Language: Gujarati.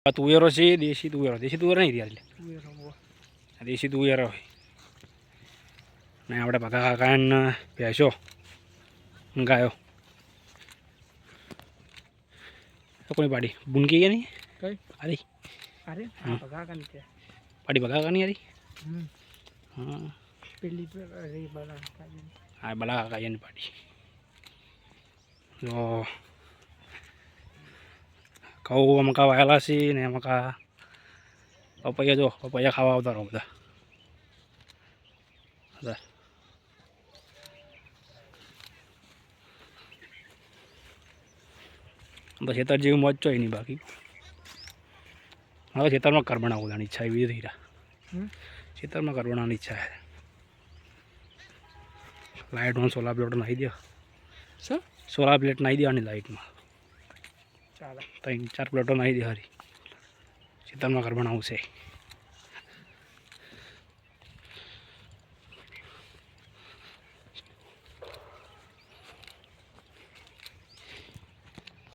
તુવેરો છે દેશી તુવેરો નહીં રહ્યા એટલે દેશી તુવેરો હોય ને આપણે ભગા કાકાને ભેંસો ગાયો કોઈ પાડી બુનકી ગયા નહીં કઈ અરે અરે હા ભગા કાની છે પાડી ભગા કાની અરે હા પેલી અરે બલા હા બલા કાકા એની પાડી તો ઘઉં મકા વાયેલા છે ને મકા પપૈયા જો પપૈયા ખાવા આવતા રહો બધા તો ખેતર જેવું મોજ ચોય નહીં બાકી હવે ખેતરમાં ઘર બનાવવાની ઈચ્છા એવી થઈ રહ્યા ખેતરમાં ઘર બનાવવાની ઈચ્છા છે લાઇટમાં સોલાર પ્લેટ નાખી દો શું સોલાર પ્લેટ નાખી દેવાની લાઇટમાં ચાલે 3-4 પ્લેટો નાખી દે હારી ખેતરમાં ઘર બનાવવું છે